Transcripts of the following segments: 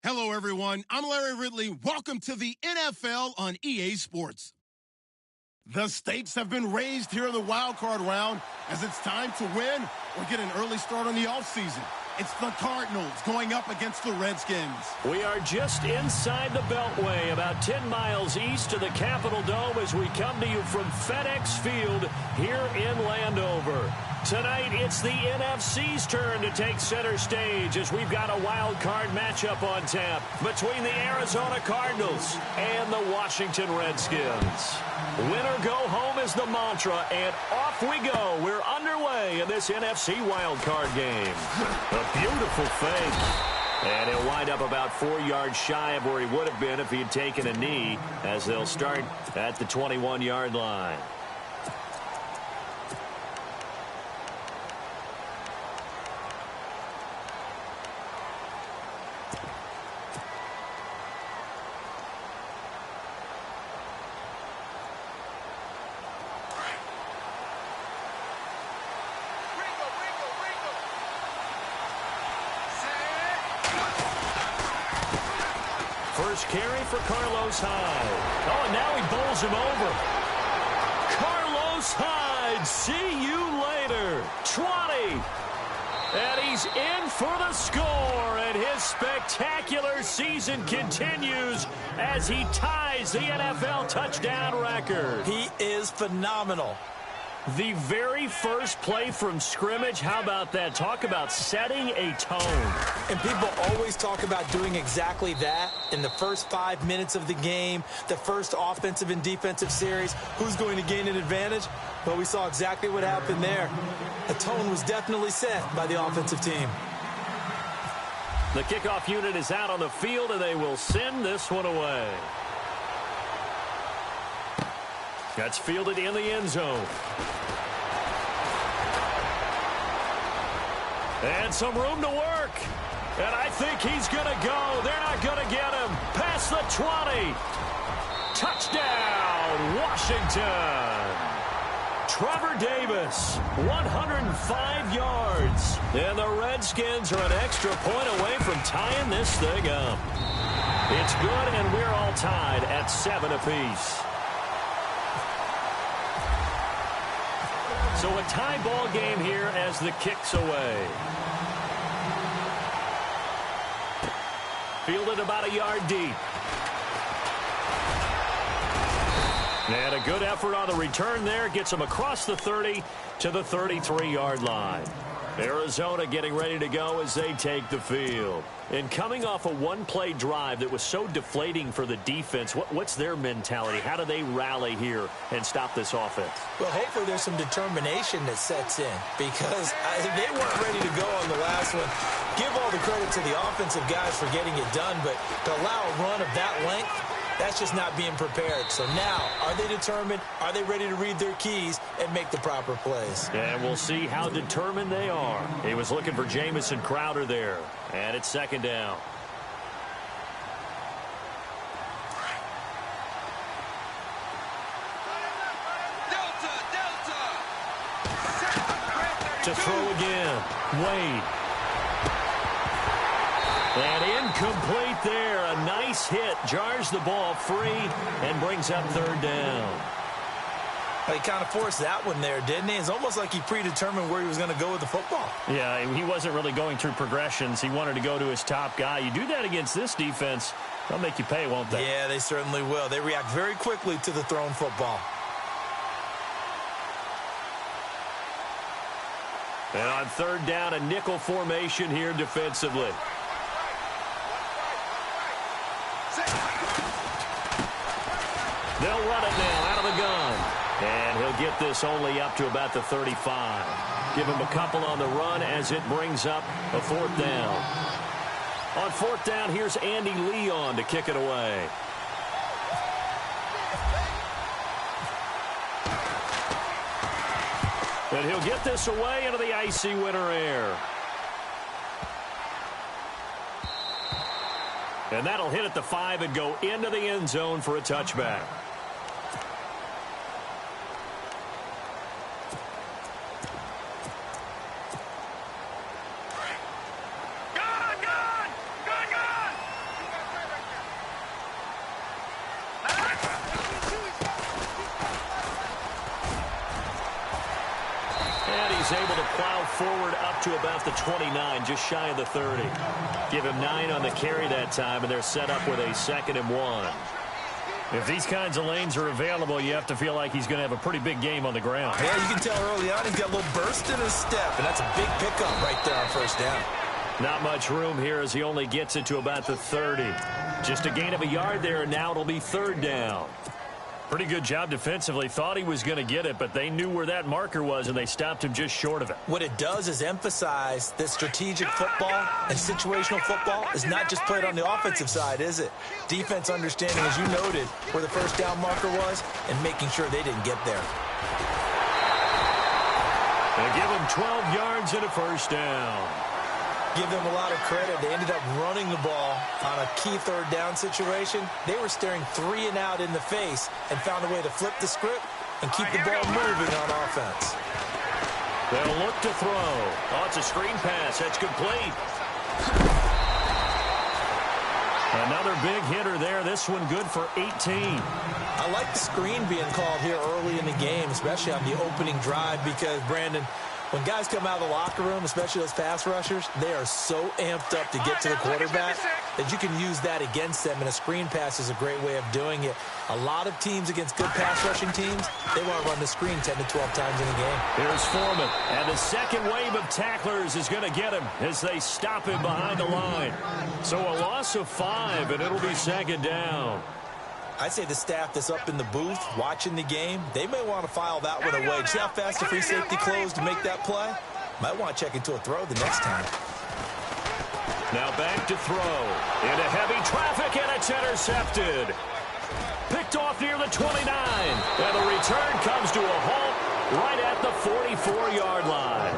Hello, everyone. I'm Larry Ridley. Welcome to the NFL on EA Sports. The stakes have been raised here in the wild card round as it's time to win or get an early start on the offseason. It's the Cardinals going up against the Redskins. We are just inside the Beltway, about 10 miles east of the Capitol Dome as we come to you from FedEx Field here in Landover. Tonight, it's the NFC's turn to take center stage as we've got a wild card matchup on tap between the Arizona Cardinals and the Washington Redskins. Win or go home is the mantra, and off we go. We're underway in this NFC wild card game. A beautiful fake. And he'll wind up about 4 yards shy of where he would have been if he had taken a knee, as they'll start at the 21-yard line. First carry for Carlos Hyde. Oh, and now he bowls him over. Carlos Hyde, see you later. 20. And he's in for the score, and his spectacular season continues as he ties the NFL touchdown record. He is phenomenal. The very first play from scrimmage, how about that? Talk about setting a tone. And people always talk about doing exactly that in the first 5 minutes of the game, the first offensive and defensive series. Who's going to gain an advantage? Well, we saw exactly what happened there. A tone was definitely set by the offensive team. The kickoff unit is out on the field, and they will send this one away. That's fielded in the end zone. And some room to work. And I think he's going to go. They're not going to get him. Past the 20. Touchdown, Washington. Trevor Davis, 105 yards. And the Redskins are an extra point away from tying this thing up. It's good, and we're all tied at 7 apiece. So a tie ball game here as the kick's away. Fielded about a yard deep. And a good effort on the return there. Gets him across the 30 to the 33-yard line. Arizona getting ready to go as they take the field. And coming off a one-play drive that was so deflating for the defense, what's their mentality? How do they rally here and stop this offense? Well, hopefully there's some determination that sets in, because they weren't ready to go on the last one. Give all the credit to the offensive guys for getting it done, but to allow a run of that length, that's just not being prepared. So now, are they determined? Are they ready to read their keys and make the proper plays? And we'll see how determined they are. He was looking for Jamison Crowder there. And it's second down. To throw again. Wade. And incomplete there. A nice hit. Jars the ball free and brings up third down. He kind of forced that one there, didn't he? It's almost like he predetermined where he was going to go with the football. Yeah, he wasn't really going through progressions. He wanted to go to his top guy. You do that against this defense, they'll make you pay, won't they? Yeah, they certainly will. They react very quickly to the thrown football. And on third down, a nickel formation here defensively. They'll run it now out of the gun. And he'll get this only up to about the 35. Give him a couple on the run as it brings up a fourth down. On fourth down, here's Andy Leon to kick it away. And he'll get this away into the icy winter air. And that'll hit at the 5 and go into the end zone for a touchback. forward up to about the 29, just shy of the 30. Give him 9 on the carry that time, and they're set up with a 2nd and 1. If these kinds of lanes are available, you have to feel like he's going to have a pretty big game on the ground. Yeah, you can tell early on he's got a little burst in his step, and that's a big pickup right there on first down. Not much room here as he only gets it to about the 30. Just a gain of a yard there, and now it'll be 3rd down. Pretty good job defensively. Thought he was going to get it, but they knew where that marker was, and they stopped him just short of it. What it does is emphasize that strategic football and situational football is not just played on the offensive side, is it? Defense understanding, as you noted, where the first down marker was and making sure they didn't get there. They give him 12 yards and a first down. Give them a lot of credit. They ended up running the ball on a key 3rd down situation. They were staring 3 and out in the face and found a way to flip the script and keep the ball moving on offense. They'll look to throw. Oh, it's a screen pass. That's complete. Another big hitter there. This one good for 18. I like the screen being called here early in the game, especially on the opening drive, because, Brandon, when guys come out of the locker room, especially those pass rushers, they are so amped up to get to the quarterback that you can use that against them, and a screen pass is a great way of doing it. A lot of teams against good pass rushing teams, they want to run the screen 10 to 12 times in a game. Here's Foreman, and the second wave of tacklers is going to get him as they stop him behind the line. So a loss of 5, and it'll be 2nd down. I'd say the staff that's up in the booth watching the game, they may want to file that one away. See how fast the free safety closed to make that play? Might want to check into a throw the next time. Now back to throw. Into heavy traffic, and it's intercepted. Picked off near the 29. And the return comes to a halt right at the 44-yard line.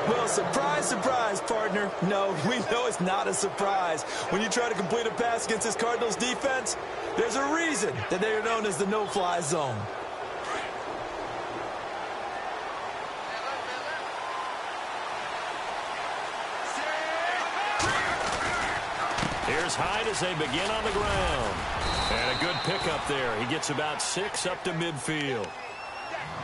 Well, surprise, surprise, partner. No, we know it's not a surprise. When you try to complete a pass against this Cardinals defense, there's a reason that they are known as the no-fly zone. Here's Hyde as they begin on the ground. And a good pickup there. He gets about 6 up to midfield.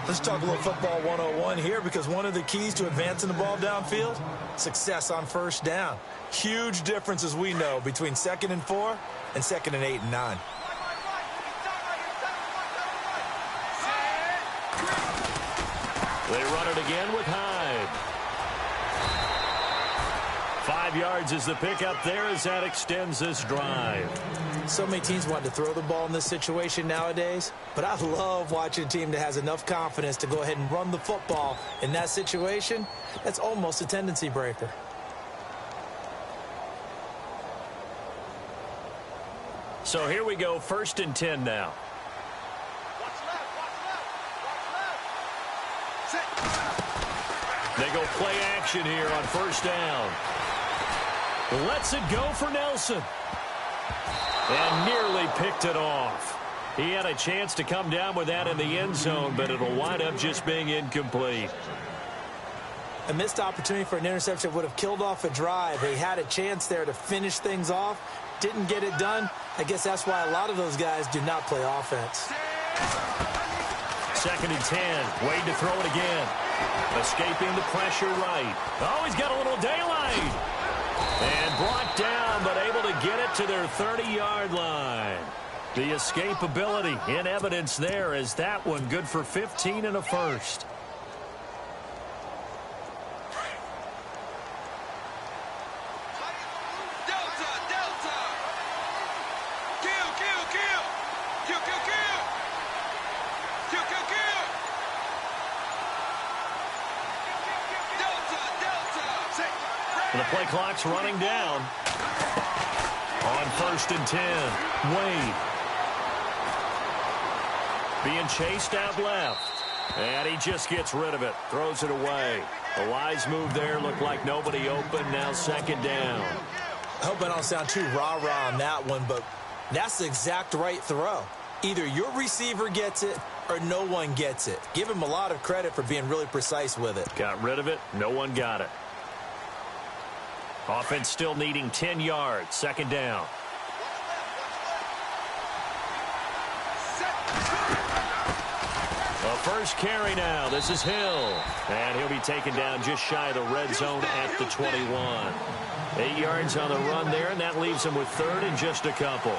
Let's talk a little football 101 here, because one of the keys to advancing the ball downfield, success on first down. Huge difference, as we know, between 2nd and 4 and 2nd and 8 and 9. They run it again with Hyde. 5 yards is the pickup there as that extends this drive. So many teams want to throw the ball in this situation nowadays, but I love watching a team that has enough confidence to go ahead and run the football in that situation. That's almost a tendency breaker. So here we go, 1st and 10 now. They go play action here on first down. Lets it go for Nelson. And nearly picked it off. He had a chance to come down with that in the end zone, but it'll wind up just being incomplete. A missed opportunity for an interception would have killed off a drive. They had a chance there to finish things off. Didn't get it done. I guess that's why a lot of those guys do not play offense. 2nd and 10. Wade to throw it again. Escaping the pressure right. Oh, he's got a little daylight. And brought down, but able to get it to their 30-yard line. The escapability in evidence there as that one good for 15 and a first. The play clock's running down. On 1st and 10, Wade. Being chased out left. And he just gets rid of it. Throws it away. A wise move there. Looked like nobody open. Now 2nd down. I hope I don't sound too rah-rah on that one, but that's the exact right throw. Either your receiver gets it or no one gets it. Give him a lot of credit for being really precise with it. Got rid of it. No one got it. Offense still needing 10 yards. 2nd down. A first carry now. This is Hill. And he'll be taken down just shy of the red zone at the 21. 8 yards on the run there, and that leaves him with third and just a couple.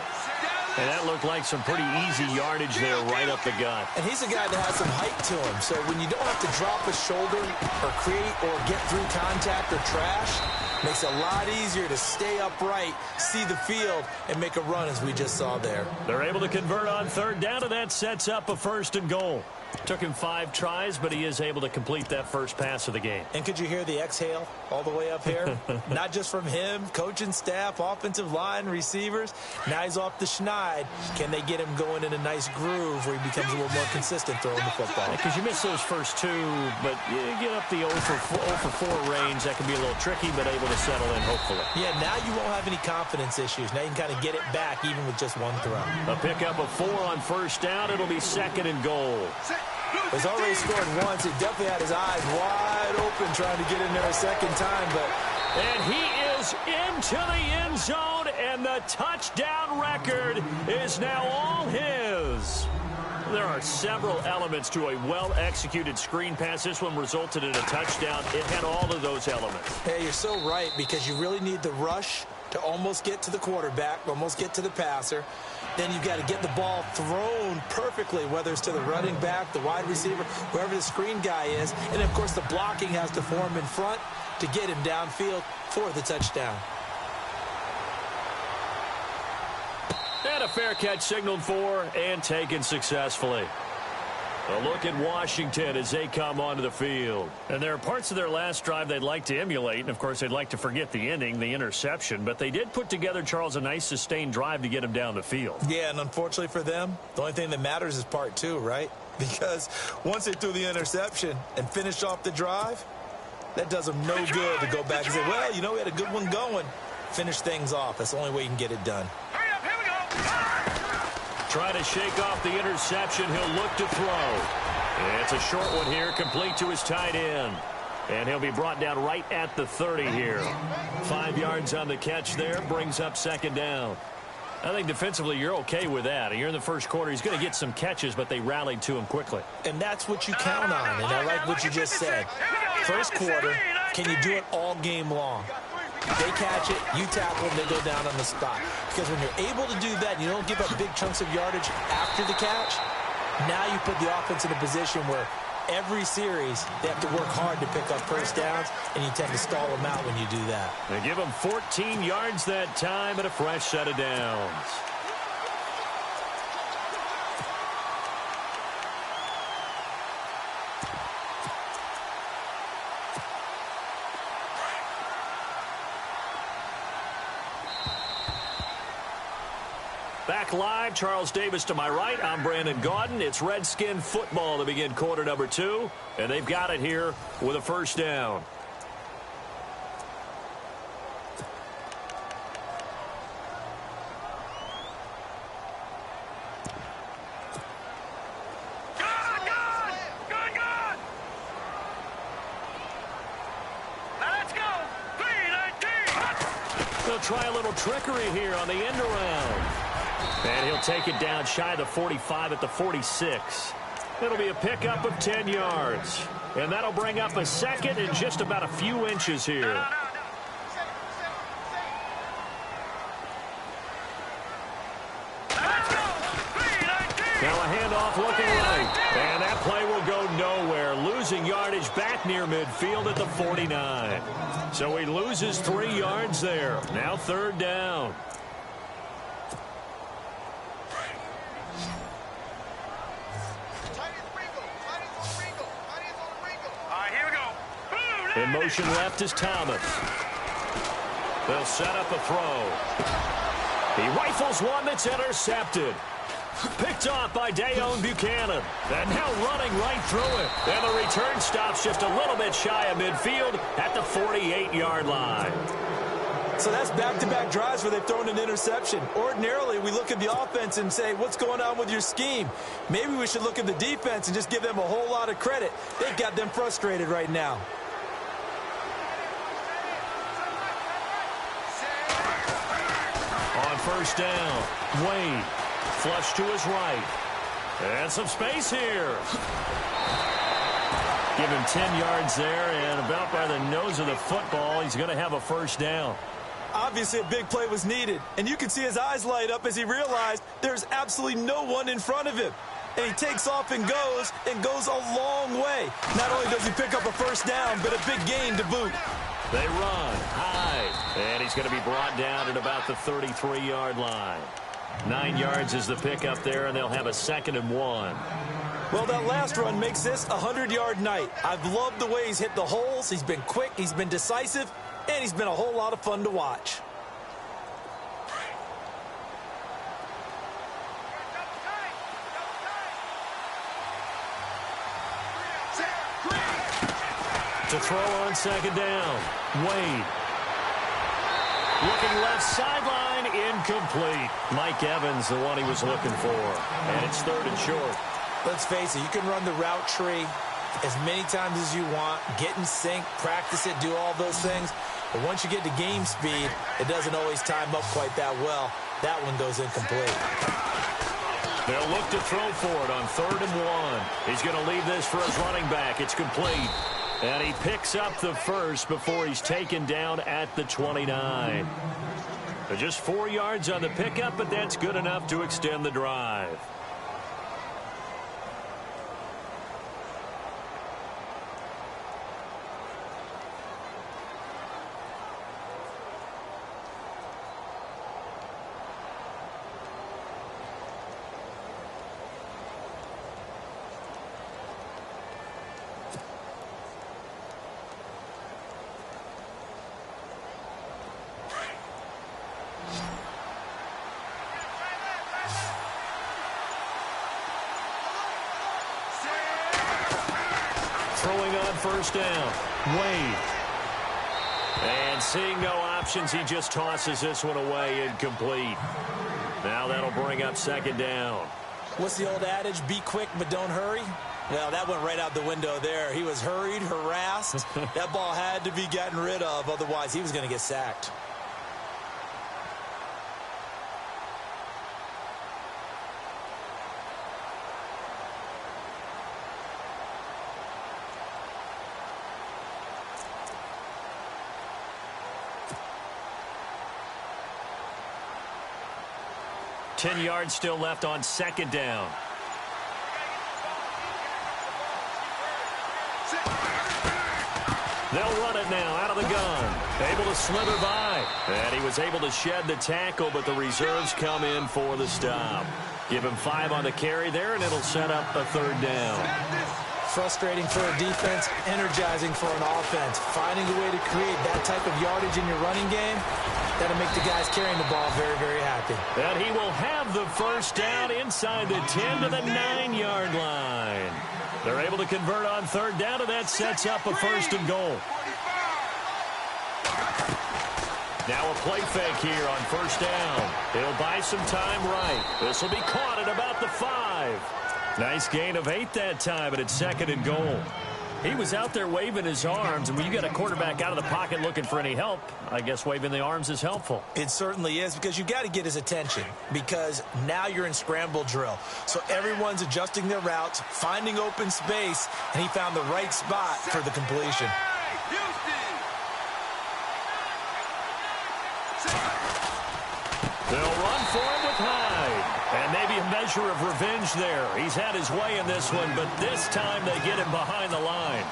And that looked like some pretty easy yardage there right up the gut. And he's a guy that has some height to him. So when you don't have to drop a shoulder or create or get through contact or trash, makes it a lot easier to stay upright, see the field, and make a run as we just saw there. They're able to convert on third down, and that sets up a first and goal. Took him 5 tries, but he is able to complete that first pass of the game. And could you hear the exhale all the way up here? Not just from him, coaching staff, offensive line, receivers. Now he's off the schneid. Can they get him going in a nice groove where he becomes a little more consistent throwing the football? Because you miss those first 2, but you get up the 0 for 4 range. That can be a little tricky, but able to settle in, hopefully. Yeah, now you won't have any confidence issues. Now you can kind of get it back even with just one throw. A pickup of 4 on first down. It'll be second and goal. He's already scored once. He definitely had his eyes wide open trying to get in there a second time. And he is into the end zone, and the touchdown record is now all his. There are several elements to a well-executed screen pass. This one resulted in a touchdown. It had all of those elements. Hey, you're so right, because you really need the rush to almost get to the quarterback, almost get to the passer. Then you've got to get the ball thrown perfectly, whether it's to the running back, the wide receiver, whoever the screen guy is. And, of course, the blocking has to form in front to get him downfield for the touchdown. And a fair catch signaled for and taken successfully. A look at Washington as they come onto the field. And there are parts of their last drive they'd like to emulate. And, of course, they'd like to forget the ending, the interception. But they did put together, Charles, a nice sustained drive to get him down the field. Yeah, and unfortunately for them, the only thing that matters is part 2, right? Because once they threw the interception and finished off the drive, that does them no good to go back and say, well, you know, we had a good one going. Finish things off. That's the only way you can get it done. Trying to shake off the interception. He'll look to throw. It's a short one here, complete to his tight end. And he'll be brought down right at the 30 here. 5 yards on the catch there, brings up second down. I think defensively you're okay with that. You're in the first quarter. He's going to get some catches, but they rallied to him quickly. And that's what you count on, and I like what you just said. First quarter, can you do it all game long? They catch it, you tackle them, they go down on the spot. Because when you're able to do that, and you don't give up big chunks of yardage after the catch, now you put the offense in a position where every series they have to work hard to pick up first downs, and you tend to stall them out when you do that. They give them 14 yards that time and a fresh set of downs. Back live, Charles Davis to my right. I'm Brandon Gaudin. It's Redskin football to begin quarter number 2, and they've got it here with a first down. They'll try a little trickery here on the end around. And he'll take it down shy of the 45 at the 46. It'll be a pickup of 10 yards. And that'll bring up a second and just about a few inches here. Now a handoff looking right. And that play will go nowhere. Losing yardage back near midfield at the 49. So he loses 3 yards there. Now third down. In motion left is Thomas. They'll set up a throw. He rifles one that's intercepted. Picked off by Dayon Buchanan. And now running right through it. And the return stops just a little bit shy of midfield at the 48-yard line. So that's back-to-back drives where they've thrown an interception. Ordinarily, we look at the offense and say, what's going on with your scheme? Maybe we should look at the defense and just give them a whole lot of credit. They've got them frustrated right now. On first down, Wade. Flush to his right. And some space here. Give him 10 yards there, and about by the nose of the football, he's going to have a first down. Obviously, a big play was needed, and you can see his eyes light up as he realized there's absolutely no one in front of him. And he takes off and goes a long way. Not only does he pick up a first down, but a big gain to boot. They run high, and he's going to be brought down at about the 33-yard line. 9 yards is the pickup there, and they'll have a 2nd and 1. Well, that last run makes this a 100-yard night. I've loved the way he's hit the holes. He's been quick, he's been decisive, and he's been a whole lot of fun to watch. To throw on 2nd down, Wade. Looking left sideline, incomplete. Mike Evans, the one he was looking for. And it's 3rd and short. Let's face it, you can run the route tree as many times as you want, get in sync, practice it, do all those things. But once you get to game speed, it doesn't always time up quite that well. That one goes incomplete. They'll look to throw for it on 3rd and 1. He's going to leave this for his running back. It's complete. And he picks up the first before he's taken down at the 29. So just 4 yards on the pickup, but that's good enough to extend the drive. Throwing on 1st down, Wade. And seeing no options, he just tosses this one away, incomplete. Now that'll bring up 2nd down. What's the old adage? Be quick, but don't hurry. Well, that went right out the window there. He was hurried, harassed. That ball had to be gotten rid of, otherwise he was going to get sacked. Ten yards still left on 2nd down. They'll run it now out of the gun. Able to slither by. And he was able to shed the tackle, but the reserves come in for the stop. Give him 5 on the carry there, and it'll set up a 3rd down. Frustrating for a defense, energizing for an offense. Finding a way to create that type of yardage in your running game, that'll make the guys carrying the ball very, very happy. And he will have the first down inside the 10 to the 9-yard line. They're able to convert on 3rd down, and that sets up a 1st and goal. Now a play fake here on 1st down. He'll buy some time right. This will be caught at about the 5. Nice gain of 8 that time, but it's 2nd and goal. He was out there waving his arms, and when you get a quarterback out of the pocket looking for any help, I guess waving the arms is helpful. It certainly is, because you got to get his attention, because now you're in scramble drill. So everyone's adjusting their routes, finding open space, and he found the right spot for the completion. They'll run for him with Hyde. And maybe a measure of revenge there. He's had his way in this one, but this time they get him behind the line.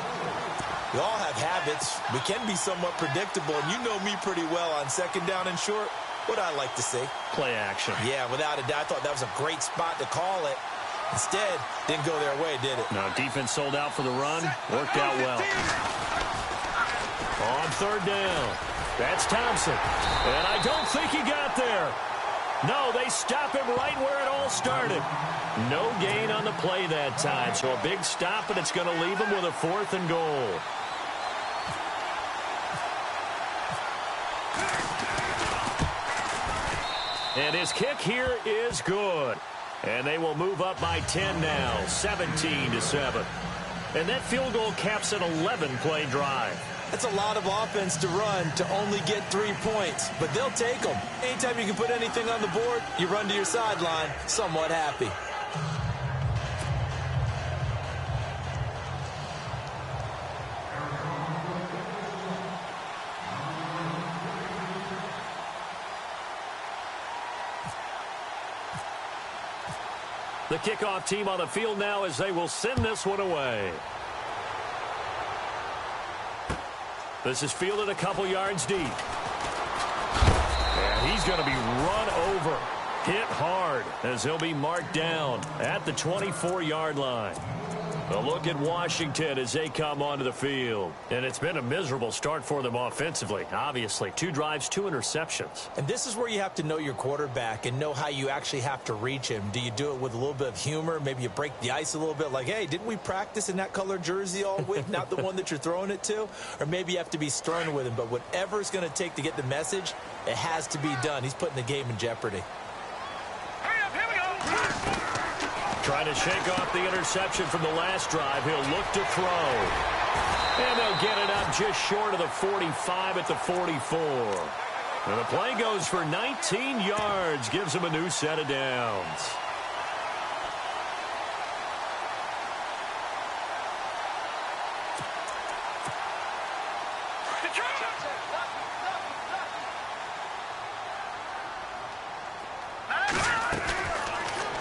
We all have habits. We can be somewhat predictable, and you know me pretty well on 2nd down and short. What I like to see. Play action. Yeah, without a doubt. I thought that was a great spot to call it. Instead, didn't go their way, did it? No, defense sold out for the run. Worked out well. On 3rd down. That's Thompson. And I don't think he got there. No, they stop him right where it all started. No gain on the play that time. So a big stop, and it's going to leave him with a 4th and goal. And his kick here is good. And they will move up by 10 now, 17-7. And that field goal caps an 11-play drive. That's a lot of offense to run to only get 3 points, but they'll take them. Anytime you can put anything on the board, you run to your sideline somewhat happy. The kickoff team on the field now as they will send this one away. This is fielded a couple yards deep. And he's going to be run over. Hit hard as he'll be marked down at the 24-yard line. A look at Washington as they come onto the field. And it's been a miserable start for them offensively, obviously. 2 drives, 2 interceptions. And this is where you have to know your quarterback and know how you actually have to reach him. Do you do it with a little bit of humor? Maybe you break the ice a little bit like, hey, didn't we practice in that color jersey all week? Not the one that you're throwing it to? Or maybe you have to be stern with him. But whatever it's going to take to get the message, it has to be done. He's putting the game in jeopardy. Trying to shake off the interception from the last drive. He'll look to throw. And they'll get it up just short of the 45 at the 44. And the play goes for 19 yards. Gives him a new set of downs.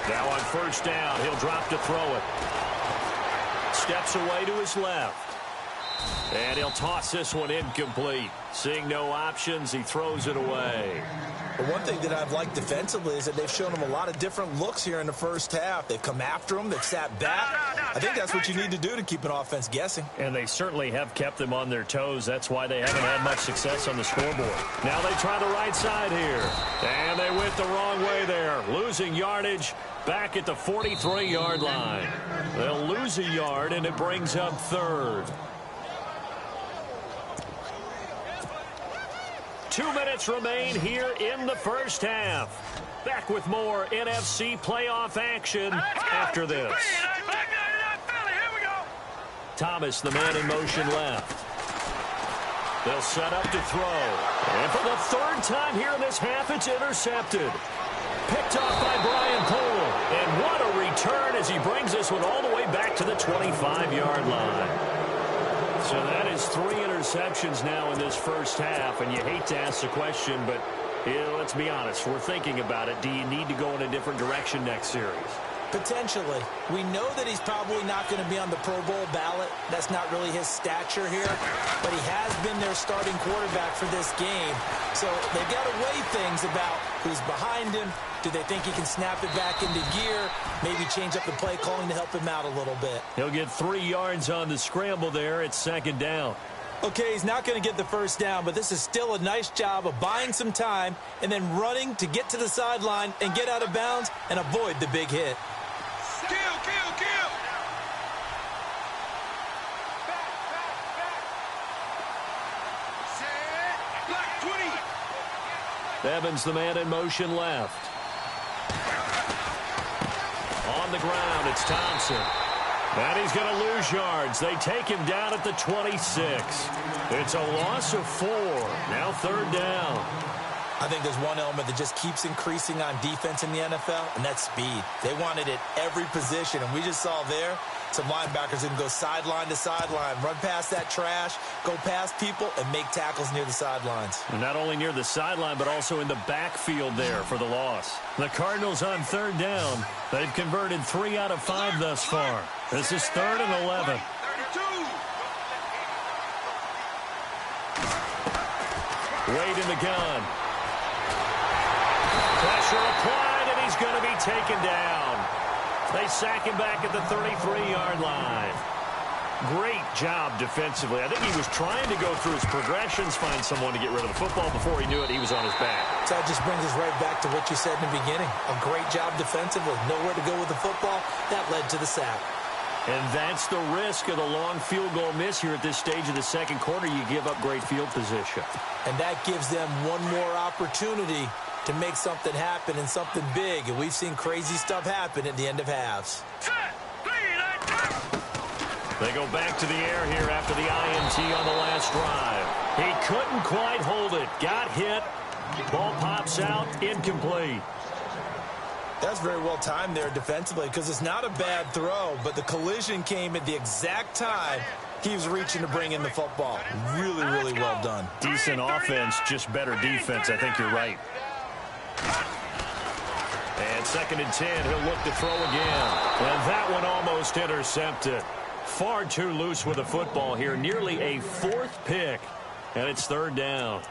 Now on first down, he'll drop to throw it. Steps away to his left. And he'll toss this one incomplete. Seeing no options, he throws it away. But one thing that I've liked defensively is that they've shown him a lot of different looks here in the first half. They've come after him. They've sat back. I think that's what you need to do to keep an offense guessing. And they certainly have kept them on their toes. That's why they haven't had much success on the scoreboard. Now they try the right side here. And they went the wrong way there. Losing yardage back at the 43-yard line. They'll lose a yard, and it brings up third. 2 minutes remain here in the first half. Back with more NFC playoff action after this. Thomas, the man in motion left. They'll set up to throw. And for the third time here in this half, it's intercepted. Picked off by Brian Poole. And what a return as he brings this one all the way back to the 25-yard line. So that is 3 interceptions now in this first half, and you hate to ask the question, but let's be honest, we're thinking about it. Do you need to go in a different direction next series? Potentially. We know that he's probably not going to be on the Pro Bowl ballot. That's not really his stature here, but he has been their starting quarterback for this game. So they've got to weigh things about who's behind him. Do they think he can snap it back into gear? Maybe change up the play calling to help him out a little bit. He'll get 3 yards on the scramble there. It's second down. Okay, he's not going to get the first down, but this is still a nice job of buying some time and then running to get to the sideline and get out of bounds and avoid the big hit. Kill! Set. Block 20. Evans, the man in motion left. On the ground, it's Thompson. And he's going to lose yards. They take him down at the 26. It's a loss of 4. Now third down. I think there's one element that just keeps increasing on defense in the NFL, and that's speed. They want it at every position, and we just saw there some linebackers that can go sideline to sideline, run past that trash, go past people, and make tackles near the sidelines. And not only near the sideline, but also in the backfield there for the loss. The Cardinals on third down. They've converted 3 out of 5 thus far. This is 3rd and 11. 32. Wade in the gun. Pressure applied, and he's going to be taken down. They sack him back at the 33-yard line. Great job defensively. I think he was trying to go through his progressions, find someone to get rid of the football. Before he knew it, he was on his back. So that just brings us right back to what you said in the beginning. A great job defensively. Nowhere to go with the football. That led to the sack. And that's the risk of the long field goal miss here at this stage of the second quarter. You give up great field position. And that gives them one more opportunity to make something happen and something big. And we've seen crazy stuff happen at the end of halves. They go back to the air here after the INT on the last drive. He couldn't quite hold it. Got hit. Ball pops out. Incomplete. That's very well timed there defensively because it's not a bad throw, but the collision came at the exact time he was reaching to bring in the football. Really, really well done. Decent offense, just better defense. I think you're right. And 2nd and 10, he'll look to throw again. And that one almost intercepted. Far too loose with the football here. Nearly a 4th pick. And it's 3rd down.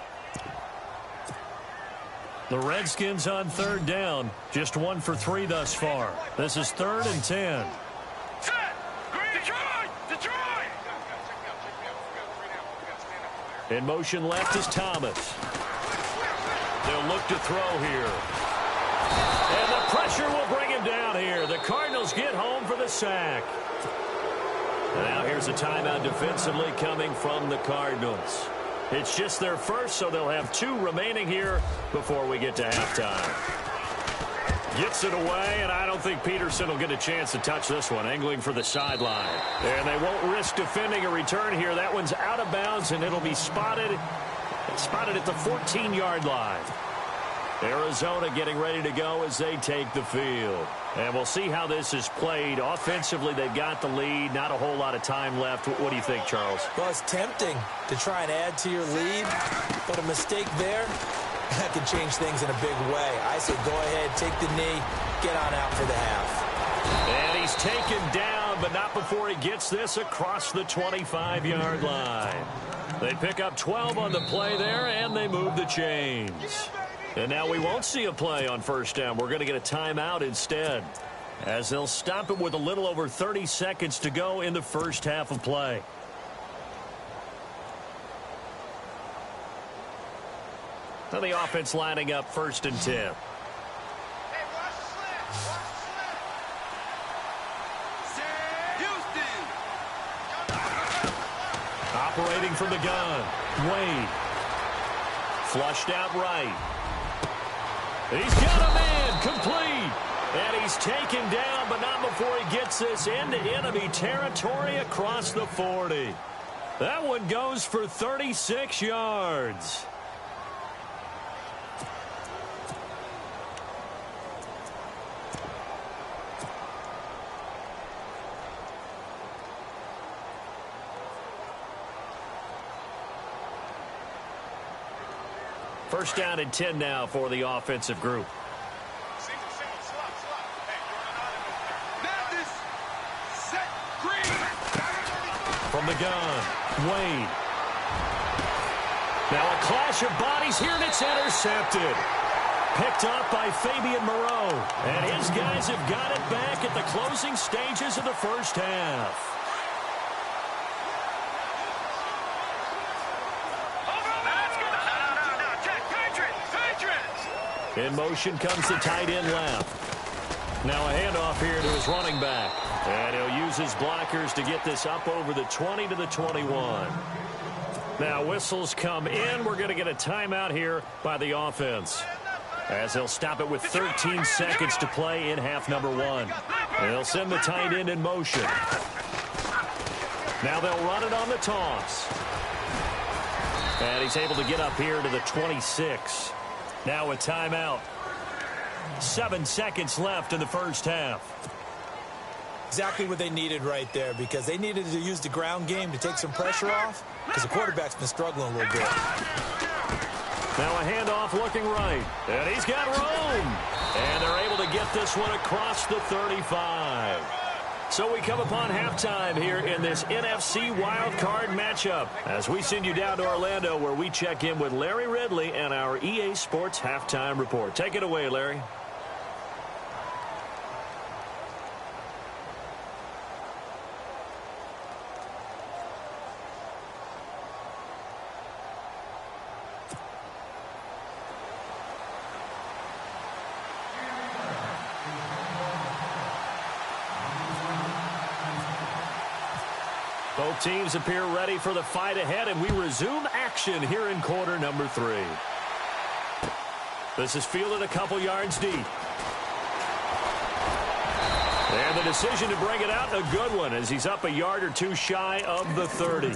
The Redskins on 3rd down. Just 1 for 3 thus far. This is 3rd and 10. In motion left is Thomas. They'll look to throw here. And the pressure will bring him down here. The Cardinals get home for the sack. Now here's a timeout defensively coming from the Cardinals. It's just their first, so they'll have 2 remaining here before we get to halftime. Gets it away, and I don't think Peterson will get a chance to touch this one. Angling for the sideline. And they won't risk defending a return here. That one's out of bounds, and it'll be spotted at the 14-yard line. Arizona getting ready to go as they take the field. And we'll see how this is played. Offensively, they've got the lead. Not a whole lot of time left. What do you think, Charles? Well, it's tempting to try and add to your lead, but a mistake there, that can change things in a big way. I say go ahead, take the knee, get on out for the half. And he's taken down, but not before he gets this across the 25-yard line. They pick up 12 on the play there, and they move the chains. And now we won't see a play on 1st down. We're going to get a timeout instead, as they'll stop it with a little over 30 seconds to go in the first half of play. So the offense lining up 1st and 10. Operating from the gun, Wade. Flushed out right. He's got a man, complete. And he's taken down, but not before he gets this into enemy territory across the 40. That one goes for 36 yards. First down and 10 now for the offensive group. From the gun, Wade. Now a clash of bodies here, and it's intercepted. Picked up by Fabian Moreau. And his guys have got it back at the closing stages of the first half. In motion comes the tight end left. Now a handoff here to his running back. And he'll use his blockers to get this up over the 20 to the 21. Now whistles come in. We're going to get a timeout here by the offense, as they'll stop it with 13 seconds to play in half number 1. They'll send the tight end in motion. Now they'll run it on the toss. And he's able to get up here to the 26. Now a timeout. 7 seconds left in the first half. Exactly what they needed right there, because they needed to use the ground game to take some pressure off, because the quarterback's been struggling a little bit. Now a handoff looking right. And he's got room. And they're able to get this one across the 35. So we come upon halftime here in this NFC wildcard matchup, as we send you down to Orlando, where we check in with Larry Ridley and our EA Sports Halftime Report. Take it away, Larry. Both teams appear ready for the fight ahead, and we resume action here in quarter number 3. This is fielded a couple yards deep. And the decision to bring it out, a good one, as he's up a yard or two shy of the 30.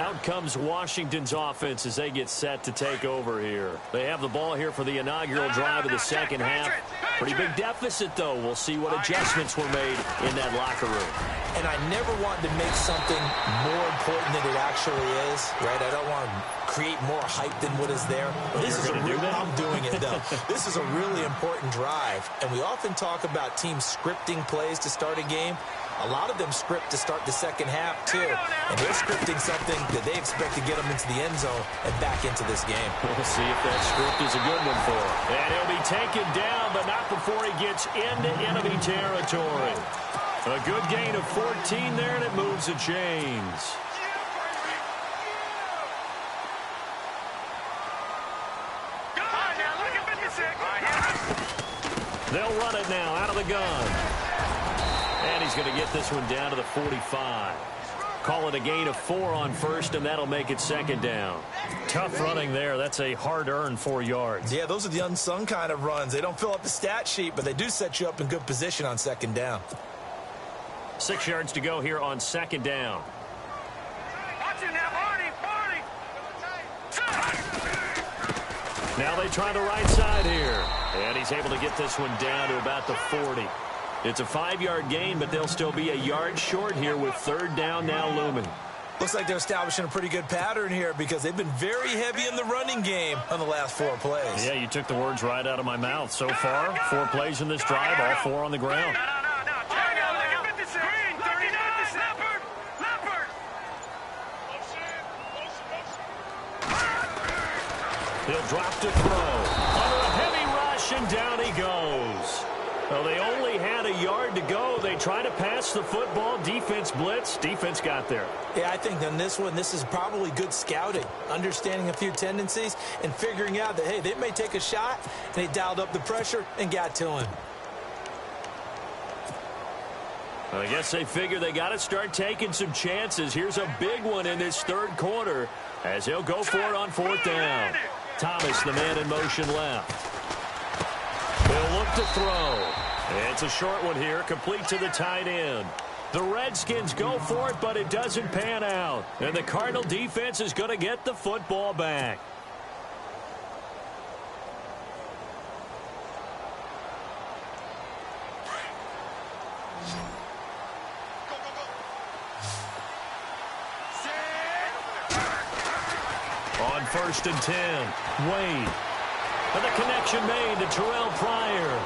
Out comes Washington's offense as they get set to take over here. They have the ball here for the inaugural drive of the second half. Pretty big deficit, though. We'll see what adjustments were made in that locker room. And I never want to make something more important than it actually is, right? I don't want to create more hype than what is there. This is I'm doing it, though. This is a really important drive. And we often talk about teams scripting plays to start a game. A lot of them script to start the second half, too. And they're scripting something that they expect to get them into the end zone and back into this game. We'll see if that script is a good one for him. And he'll be taken down, but not before he gets into enemy territory. A good gain of 14 there, and it moves the chains. They'll run it now out of the gun. And he's going to get this one down to the 45. Call it a gain of 4 on first, and that'll make it second down. Tough running there. That's a hard-earned 4 yards. Yeah, those are the unsung kind of runs. They don't fill up the stat sheet, but they do set you up in good position on second down. 6 yards to go here on second down. Watch it now, Barney. Now they try the right side here. And he's able to get this one down to about the 40. It's a 5-yard gain, but they'll still be a yard short here with third down now looming. Looks like they're establishing a pretty good pattern here because they've been very heavy in the running game on the last 4 plays. Yeah, you took the words right out of my mouth. So far, 4 plays in this drive, all 4 on the ground. He'll drop to throw. Under a heavy rush, and down he goes. Well, they only had a yard to go. They try to pass the football. Defense blitz. Defense got there. Yeah, I think on this one, this is probably good scouting, understanding a few tendencies, and figuring out that, hey, they may take a shot, and they dialed up the pressure and got to him. I guess they figure they got to start taking some chances. Here's a big one in this third quarter as he'll go for it on fourth down. Thomas, the man in motion left. They'll look to throw. It's a short one here, complete to the tight end. The Redskins go for it, but it doesn't pan out. And the Cardinal defense is going to get the football back. On 1st and 10, Wade. And the connection made to Terrell Pryor.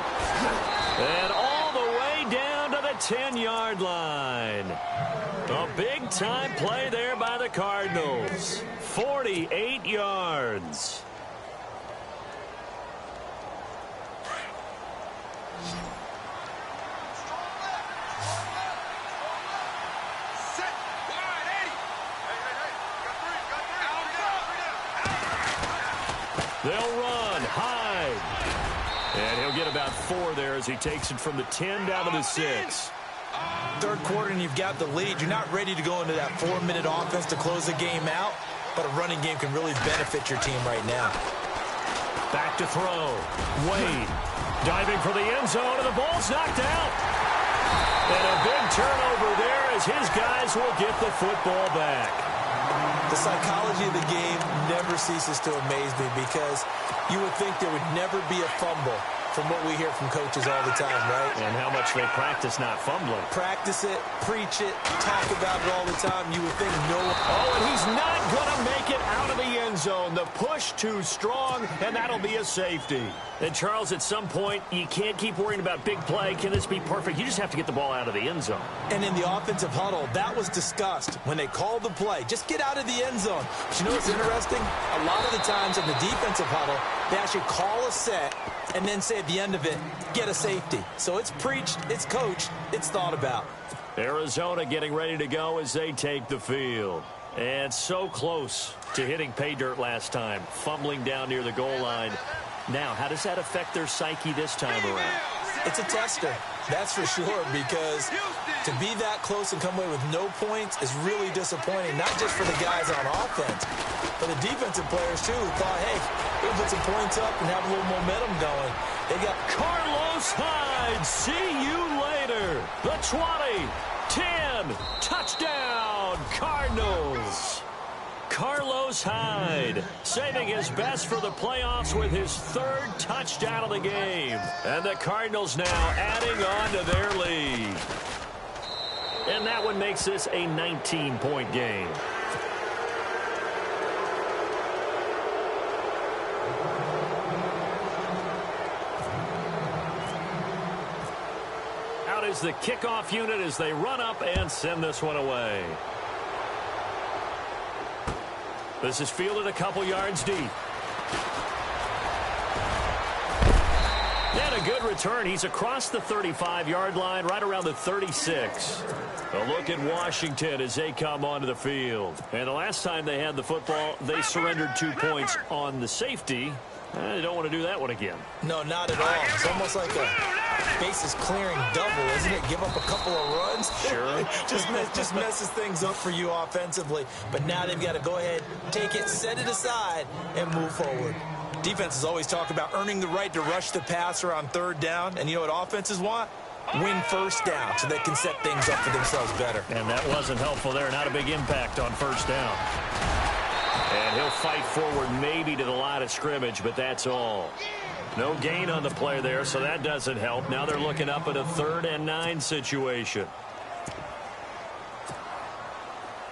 And all the way down to the 10-yard line. A big-time play there by the Cardinals. 48 yards. They'll run. Hyde. And he'll get about 4 there as he takes it from the 10 down to the 6. Third quarter and you've got the lead. You're not ready to go into that 4-minute offense to close the game out, but a running game can really benefit your team right now. Back to throw. Wade diving for the end zone, and the ball's knocked out. And a big turnover there as his guys will get the football back. The psychology of the game never ceases to amaze me because you would think there would never be a fumble from what we hear from coaches all the time, right? And how much they practice not fumbling. Practice it, preach it, talk about it all the time. You would think no. Oh, and he's not going to make it out of the end zone. The push too strong, and that'll be a safety. And, Charles, at some point, you can't keep worrying about big play. Can this be perfect? You just have to get the ball out of the end zone. And in the offensive huddle, that was discussed when they called the play. Just get out of the end zone. But you know what's interesting? A lot of the times in the defensive huddle, they actually call a set and then say at the end of it, get a safety. So it's preached, it's coached, it's thought about. Arizona getting ready to go as they take the field. And so close to hitting pay dirt last time, fumbling down near the goal line. Now, how does that affect their psyche this time around? It's a tester, that's for sure, because to be that close and come away with no points is really disappointing, not just for the guys on offense, but the defensive players, too, who thought, hey, we'll put some points up and have a little momentum going. They got Carlos Hyde. See you later. The 20, 10, touchdown, Cardinals. Carlos Hyde, saving his best for the playoffs with his 3rd touchdown of the game. And the Cardinals now adding on to their lead. And that one makes this a 19-point game. Out is the kickoff unit as they run up and send this one away. This is fielded a couple yards deep. And a good return. He's across the 35-yard line, right around the 36. A look at Washington as they come onto the field. And the last time they had the football, they surrendered 2 points on the safety. They don't want to do that one again. No, not at all. It's almost like a bases clearing double, isn't it? Give up a couple of runs. Sure. just messes things up for you offensively. But now they've got to go ahead, take it, set it aside, and move forward. Defenses always talk about earning the right to rush the passer on 3rd down. And you know what offenses want? Win 1st down so they can set things up for themselves better. And that wasn't helpful there. Not a big impact on 1st down. And he'll fight forward maybe to the line of scrimmage, but that's all. No gain on the play there, so that doesn't help. Now they're looking up at a 3rd and 9 situation.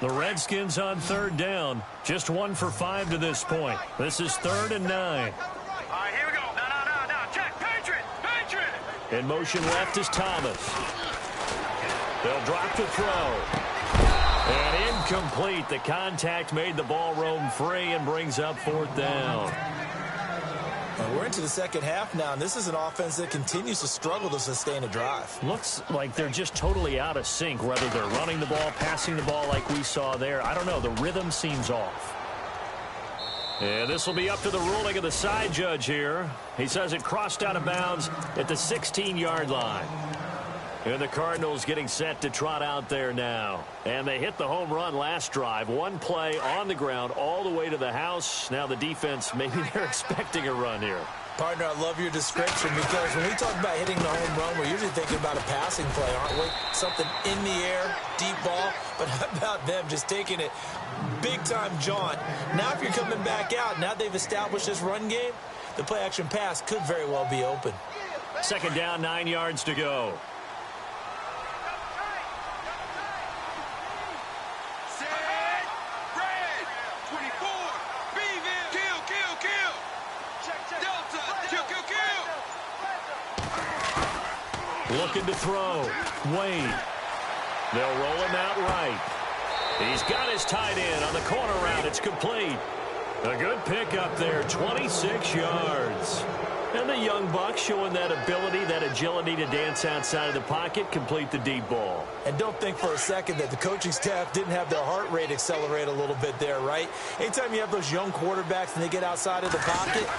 The Redskins on 3rd down. Just 1 for 5 to this point. This is 3rd and 9. All right, here we go. No. Check. Patriot. In motion left is Thomas. They'll drop to throw. And incomplete. The contact made the ball roam free and brings up 4th down. Well, we're into the 2nd half now, and this is an offense that continues to struggle to sustain a drive. Looks like they're just totally out of sync, whether they're running the ball, passing the ball like we saw there. I don't know. The rhythm seems off. And this will be up to the ruling of the side judge here. He says it crossed out of bounds at the 16-yard line. And the Cardinals getting set to trot out there now. And they hit the home run last drive. 1 play on the ground all the way to the house. Now the defense, maybe they're expecting a run here. Partner, I love your description because when we talk about hitting the home run, we're usually thinking about a passing play, aren't we? Something in the air, deep ball. But how about them just taking it big-time jaunt? Now if you're coming back out, now they've established this run game, the play-action pass could very well be open. 2nd down, 9 yards to go. Looking to throw. Wade. They'll roll him out right. He's got his tight end on the corner route. It's complete. A good pickup there, 26 yards. And the young buck showing that ability, that agility to dance outside of the pocket, complete the deep ball. And don't think for a second that the coaching staff didn't have their heart rate accelerate a little bit there, right? Anytime you have those young quarterbacks and they get outside of the pocket,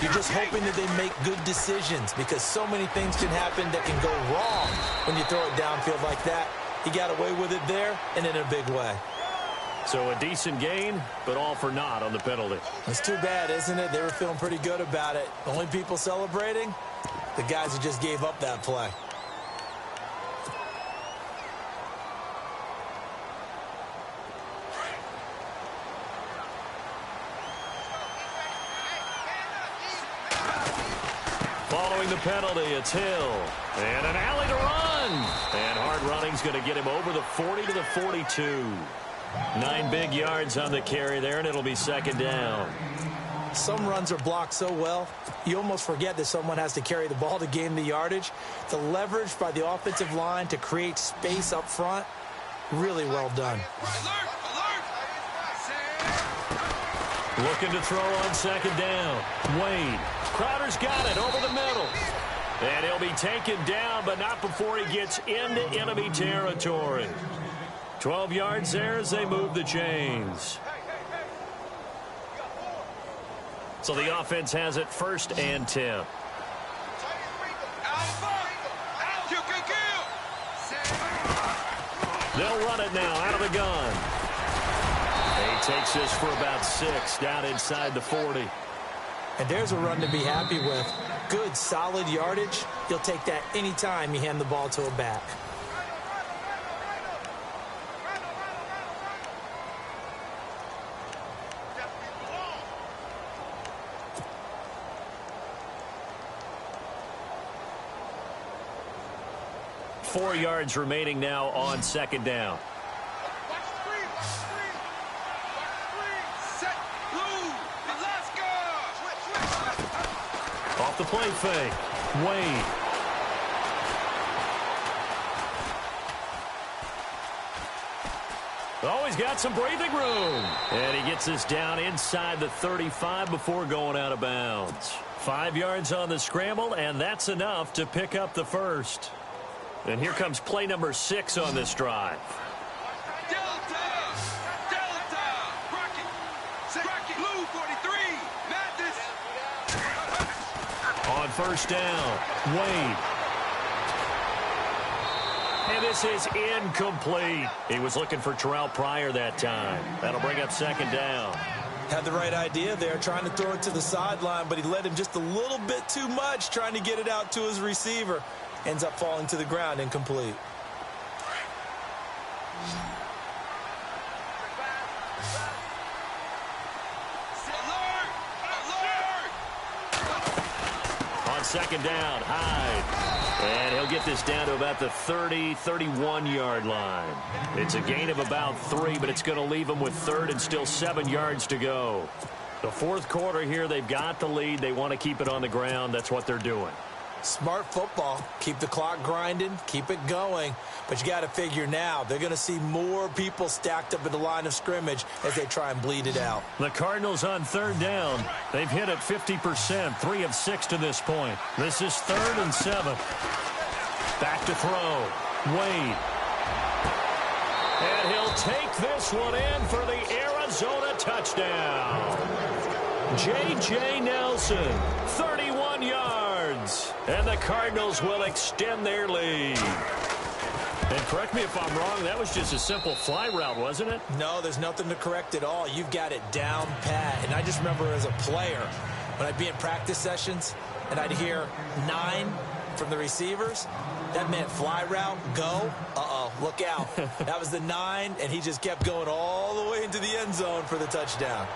you're just hoping that they make good decisions because so many things can happen that can go wrong when you throw it downfield like that. He got away with it there and in a big way. So a decent gain, but all for naught on the penalty. It's too bad, isn't it? They were feeling pretty good about it. The only people celebrating, the guys who just gave up that play. Following the penalty, it's Hill. And an alley to run. And hard running's going to get him over the 40 to the 42. 9 big yards on the carry there, and it'll be 2nd down. Some runs are blocked so well, you almost forget that someone has to carry the ball to gain the yardage. The leverage by the offensive line to create space up front, really well done. Looking to throw on 2nd down. Wade. Crowder's got it over the middle. And he'll be taken down, but not before he gets into enemy territory. 12 yards there as they move the chains. So the offense has it 1st and 10. They'll run it now out of the gun. He takes this for about 6 down inside the 40. And there's a run to be happy with. Good, solid yardage. He'll take that anytime you hand the ball to a back. 4 yards remaining now on second down. Off the play fake. Wade. Oh, he's got some breathing room. And he gets this down inside the 35 before going out of bounds. 5 yards on the scramble, and that's enough to pick up the first. And here comes play number 6 on this drive. On first down, Wade. And this is incomplete. He was looking for Terrell Pryor that time. That'll bring up second down. Had the right idea there, trying to throw it to the sideline, but he led him just a little bit too much, trying to get it out to his receiver. Ends up falling to the ground, incomplete. On second down, Hyde. And he'll get this down to about the 30, 31-yard line. It's a gain of about 3, but it's going to leave them with third and still 7 yards to go. The fourth quarter here, they've got the lead. They want to keep it on the ground. That's what they're doing. Smart football. Keep the clock grinding. Keep it going. But you got to figure now, they're going to see more people stacked up at the line of scrimmage as they try and bleed it out. The Cardinals on third down. They've hit it 50%, 3 of 6 to this point. This is 3rd and 7. Back to throw. Wade. And he'll take this one in for the Arizona touchdown. J.J. Nelson, 31 yards. And the Cardinals will extend their lead. And correct me if I'm wrong, that was just a simple fly route, wasn't it? No, there's nothing to correct at all. You've got it down pat. And I just remember as a player, when I'd be in practice sessions and I'd hear 9 from the receivers, that meant fly route, go, look out. That was the 9, and he just kept going all the way into the end zone for the touchdown.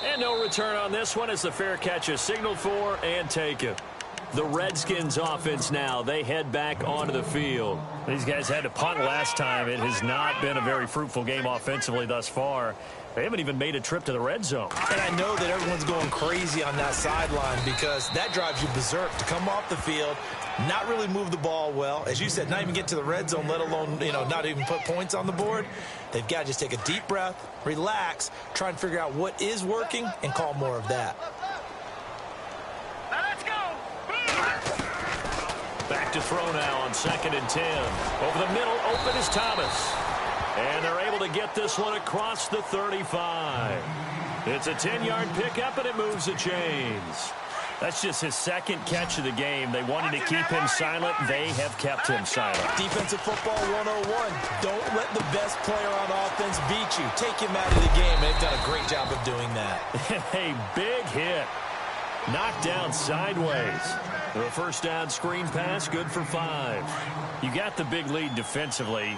And no return on this one as the fair catch is signaled for and taken. The Redskins offense now, they head back onto the field. These guys had to punt last time. It has not been a very fruitful game offensively thus far. They haven't even made a trip to the red zone. And I know that everyone's going crazy on that sideline because that drives you berserk to come off the field, not really move the ball well. As you said, not even get to the red zone, let alone, not even put points on the board. They've got to just take a deep breath, relax, try and figure out what is working, and call more of that. Now let's go. Back to throw now on 2nd and 10. Over the middle, open is Thomas. And they're able to get this one across the 35. It's a 10-yard pickup, and it moves the chains. That's just his second catch of the game. They wanted to keep him silent. They have kept him silent. Defensive football 101. Don't let the best player on offense beat you. Take him out of the game. They've done a great job of doing that. A big hit. Knocked down sideways. The first down screen pass, good for 5. You got the big lead defensively.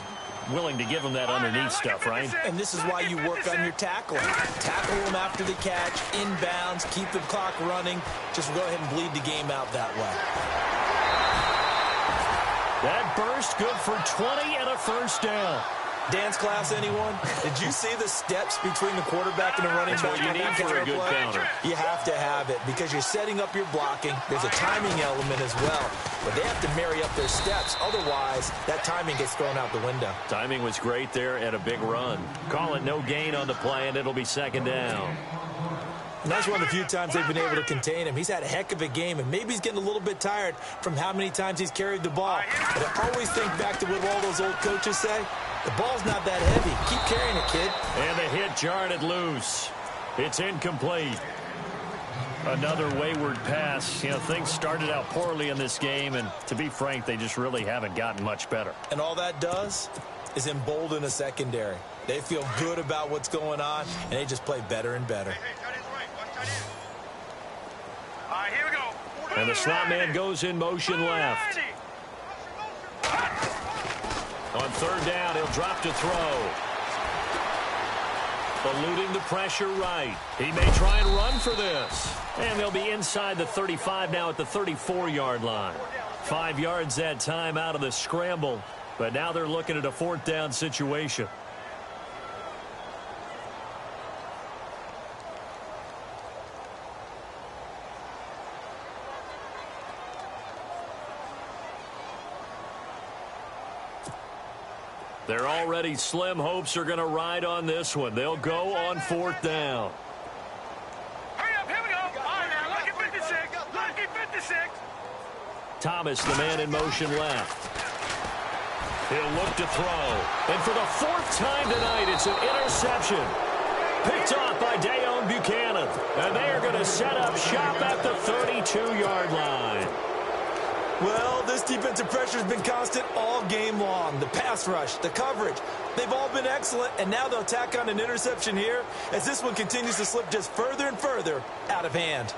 Willing to give them that underneath stuff, right? And this is why you work on your tackling. Tackle them after the catch, inbounds, keep the clock running. Just go ahead and bleed the game out that way. That burst good for 20 and a first down. Dance class, anyone? Did you see the steps between the quarterback and the running back? That's what you need for a good counter. You have to have it because you're setting up your blocking. There's a timing element as well. But they have to marry up their steps. Otherwise, that timing gets thrown out the window. Timing was great there and a big run. Call it no gain on the play, and it'll be second down. And that's one of the few times they've been able to contain him. He's had a heck of a game, and maybe he's getting a little bit tired from how many times he's carried the ball. But I always think back to what all those old coaches say. The ball's not that heavy. Keep carrying it, kid. And the hit jarred it loose. It's incomplete. Another wayward pass. Things started out poorly in this game, and to be frank, they just really haven't gotten much better. And all that does is embolden a secondary. They feel good about what's going on, and they just play better and better. All right, here we go. And the slot man goes in motion left. On third down, he'll drop to throw. Eluding the pressure right. He may try and run for this. And they'll be inside the 35 now at the 34-yard line. 5 yards that time out of the scramble. But now they're looking at a 4th down situation. They're already slim hopes are going to ride on this one. They'll go on 4th down. Hurry up, here we go. All right, now, look at 56. Look at 56. Thomas, the man in motion left. He'll look to throw. And for the 4th time tonight, it's an interception. Picked off by Dayon Buchanan. And they are going to set up shop at the 32-yard line. Well, this defensive pressure has been constant all game long. The pass rush, the coverage, they've all been excellent, and now they'll tack on an interception here as this one continues to slip just further and further out of hand.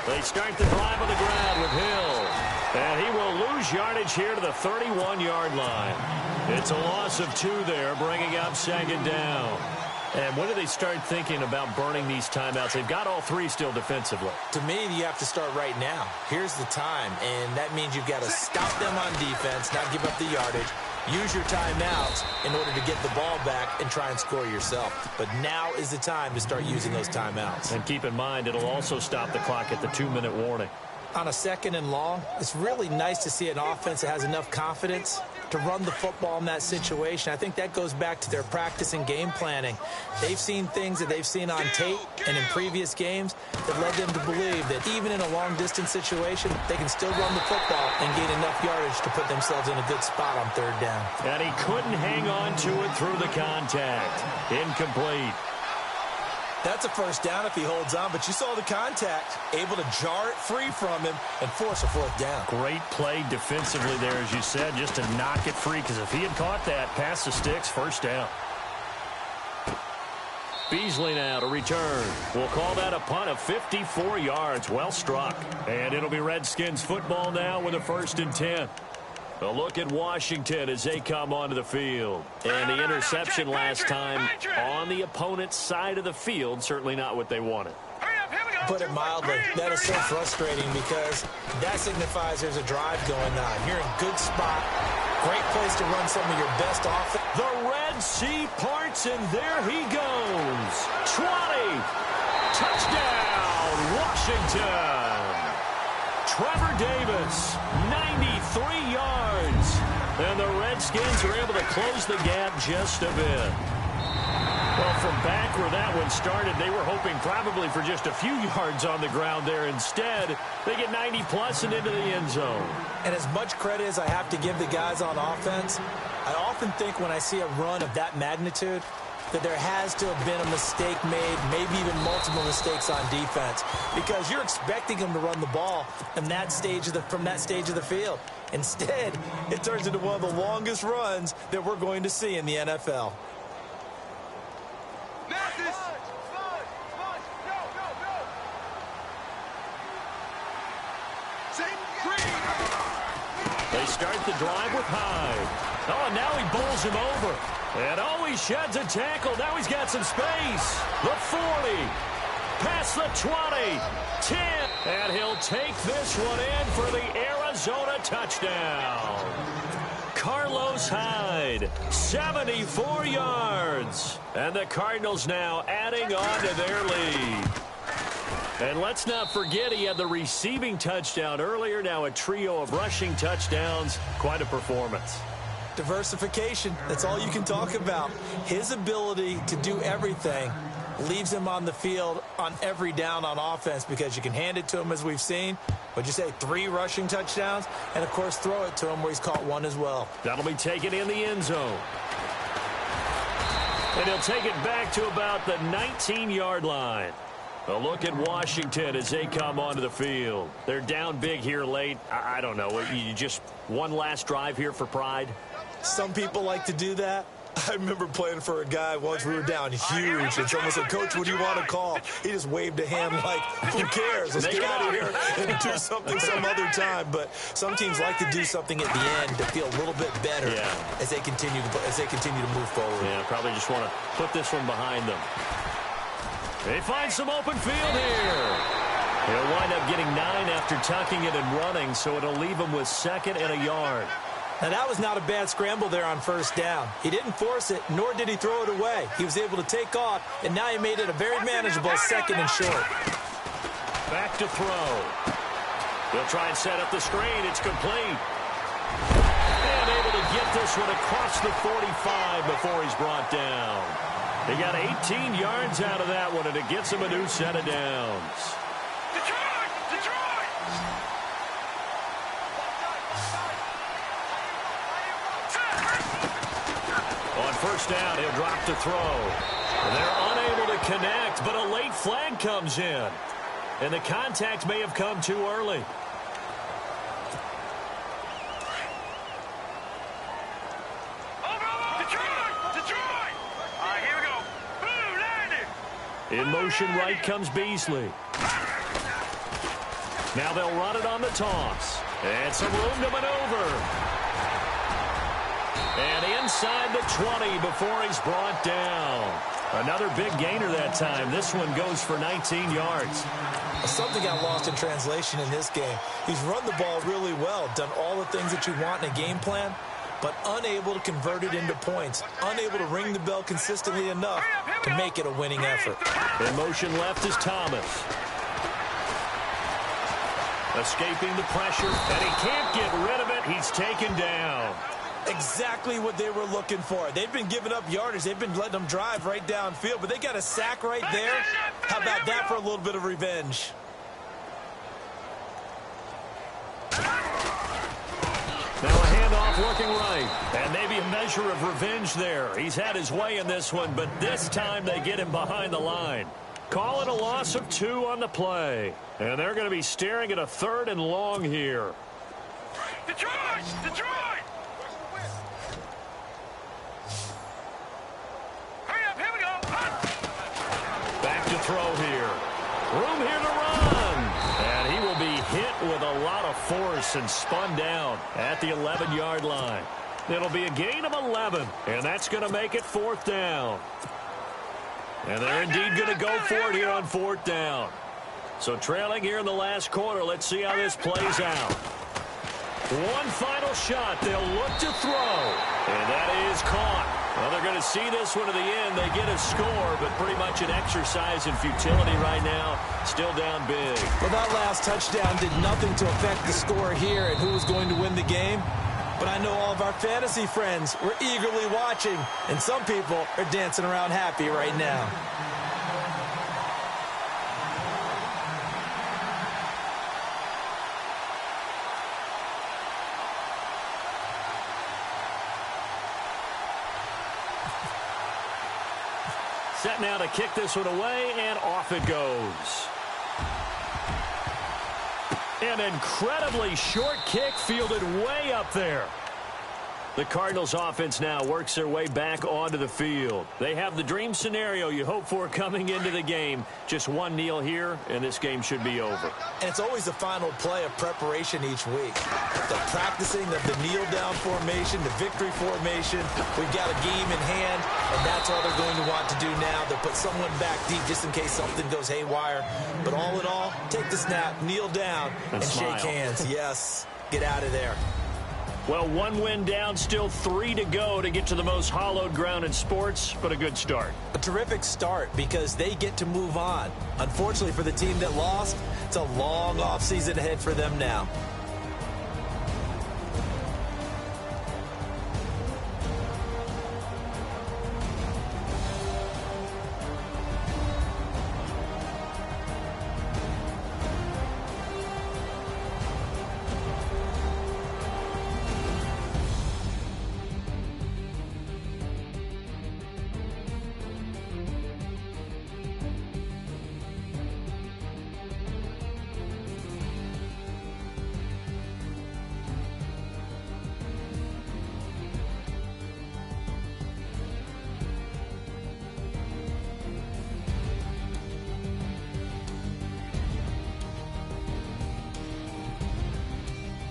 They start the drive on the ground with Hill. And he will lose yardage here to the 31-yard line. It's a loss of 2 there, bringing up 2nd down. And when do they start thinking about burning these timeouts? They've got all 3 still defensively. To me, you have to start right now. Here's the time, and that means you've got to stop them on defense, not give up the yardage, use your timeouts in order to get the ball back and try and score yourself. But now is the time to start using those timeouts. And keep in mind, it'll also stop the clock at the 2-minute warning. On a 2nd and long, it's really nice to see an offense that has enough confidence to run the football in that situation. I think that goes back to their practice and game planning. They've seen things that they've seen on tape and in previous games that led them to believe that even in a long-distance situation, they can still run the football and gain enough yardage to put themselves in a good spot on 3rd down. And he couldn't hang on to it through the contact. Incomplete. That's a 1st down if he holds on, but you saw the contact, able to jar it free from him and force a 4th down. Great play defensively there, as you said, just to knock it free, because if he had caught that, past the sticks, 1st down. Beasley now to return. We'll call that a punt of 54 yards. Well struck. And it'll be Redskins football now with a 1st and 10. A look at Washington as they come onto the field. And the interception last time on the opponent's side of the field, certainly not what they wanted. Put it mildly, that is so frustrating because that signifies there's a drive going on. You're in good spot. Great place to run some of your best offense. The Red Sea parts, and there he goes. 20. Touchdown, Washington. Trevor Davis, 93 yards. And the Redskins are able to close the gap just a bit. Well, from back where that one started, they were hoping probably for just a few yards on the ground there. Instead, they get 90-plus and into the end zone. And as much credit as I have to give the guys on offense, I often think when I see a run of that magnitude that there has to have been a mistake made, maybe even multiple mistakes on defense, because you're expecting them to run the ball from that stage of the field. Instead, it turns into one of the longest runs that we're going to see in the NFL. They start the drive with Hyde. Oh, and now he bowls him over. And oh, he sheds a tackle. Now he's got some space. The 40. Past the 20. 10. And he'll take this one in for the Arizona touchdown. Carlos Hyde, 74 yards. And the Cardinals now adding on to their lead. And let's not forget he had the receiving touchdown earlier. Now a trio of rushing touchdowns. Quite a performance. Diversification, that's all you can talk about. His ability to do everything leaves him on the field on every down on offense because you can hand it to him as we've seen. What'd you say, 3 rushing touchdowns? And, of course, throw it to him where he's caught 1 as well. That'll be taken in the end zone. And he'll take it back to about the 19-yard line. A look at Washington as they come onto the field. They're down big here late. I don't know. You just one last drive here for pride? Some people like to do that. I remember playing for a guy once. We were down huge, and someone said, "Coach, what do you want to call?" He just waved a hand like, "Who cares? Let's get out of here and do something some other time." But some teams like to do something at the end to feel a little bit better as they continue to move forward. Yeah, probably just want to put this one behind them. They find some open field here. He'll wind up getting 9 after tucking it and running, so it'll leave him with 2nd and a yard. Now, that was not a bad scramble there on 1st down. He didn't force it, nor did he throw it away. He was able to take off, and now he made it a very manageable 2nd and short. Back to throw. They'll try and set up the screen. It's complete. And able to get this one across the 45 before he's brought down. He got 18 yards out of that one, and it gets him a new set of downs. Detroit! Detroit! On 1st down, he'll drop to throw. They're unable to connect, but a late flag comes in. And the contact may have come too early. In motion right comes Beasley. Now they'll run it on the toss. And some room to maneuver. And inside the 20 before he's brought down. Another big gainer that time. This one goes for 19 yards. Something got lost in translation in this game. He's run the ball really well, done all the things that you want in a game plan, but unable to convert it into points, unable to ring the bell consistently enough to make it a winning effort. In motion left is Thomas. Escaping the pressure, and he can't get rid of it. He's taken down. Exactly what they were looking for. They've been giving up yardage. They've been letting them drive right downfield, but they got a sack right there. How about that for a little bit of revenge? Now a handoff working right. And maybe a measure of revenge there. He's had his way in this one, but this time they get him behind the line. Call it a loss of 2 on the play. And they're going to be staring at a 3rd and long here. Detroit! Detroit! Hurry up, here we go! Back to throw here. Room here to run. And he will be hit with a lot of force and spun down at the 11-yard line. It'll be a gain of 11, and that's going to make it 4th down. And they're indeed going to go for it here on 4th down. So trailing here in the last quarter, let's see how this plays out. One final shot. They'll look to throw. And that is caught. Well, they're going to see this one to the end. They get a score, but pretty much an exercise in futility right now. Still down big. Well, that last touchdown did nothing to affect the score here and who was going to win the game. But I know all of our fantasy friends were eagerly watching, and some people are dancing around happy right now. Set now to kick this one away, and off it goes. An incredibly short kick fielded way up there. The Cardinals offense now works their way back onto the field. They have the dream scenario you hope for coming into the game. Just one kneel here, and this game should be over. And it's always the final play of preparation each week. The practicing of the kneel-down formation, the victory formation. We've got a game in hand, and that's all they're going to want to do now. They'll put someone back deep just in case something goes haywire. But all in all, take the snap, kneel down, and shake hands. Yes, get out of there. Well, 1 win down, still 3 to go to get to the most hallowed ground in sports, but a good start. A terrific start because they get to move on. Unfortunately for the team that lost, it's a long offseason ahead for them now.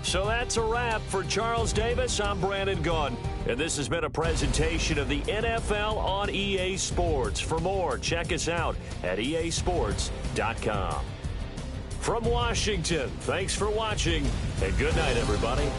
So that's a wrap for Charles Davis. I'm Brandon Gaudin. And this has been a presentation of the NFL on EA Sports. For more, check us out at easports.com. From Washington, thanks for watching, and good night, everybody.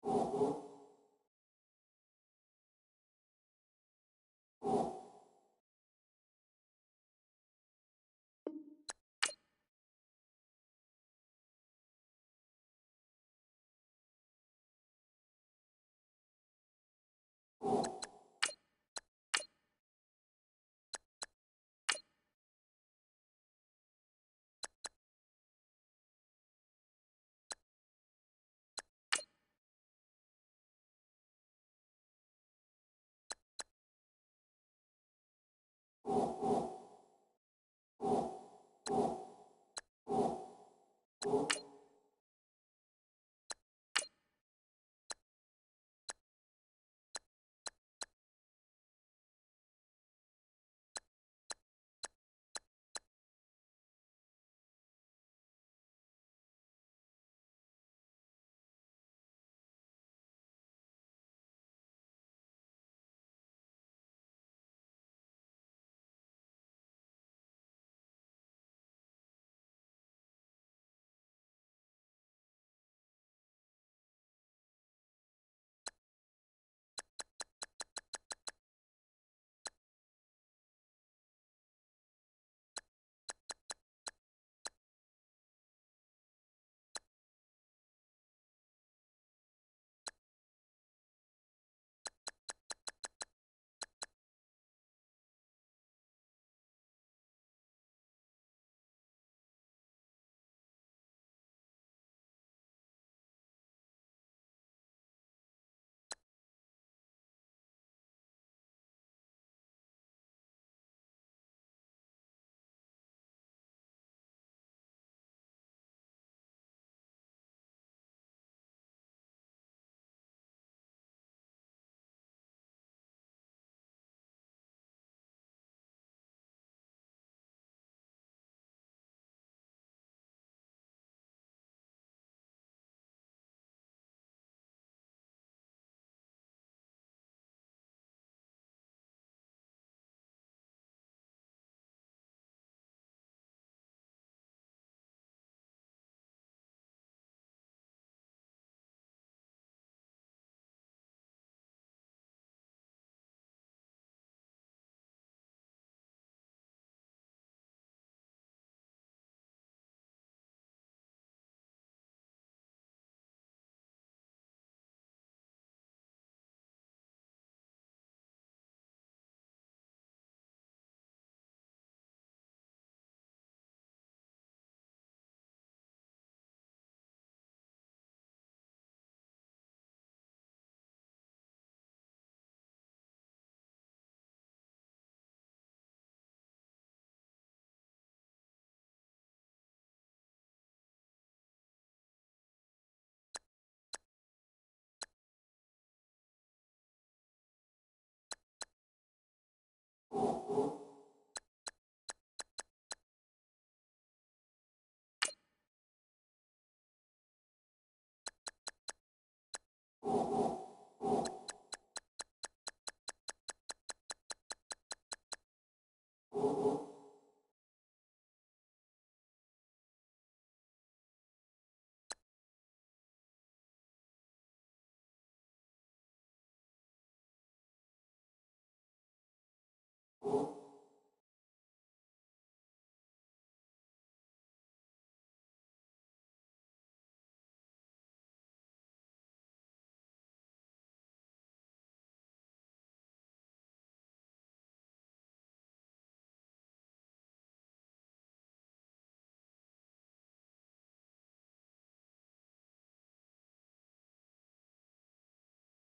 you.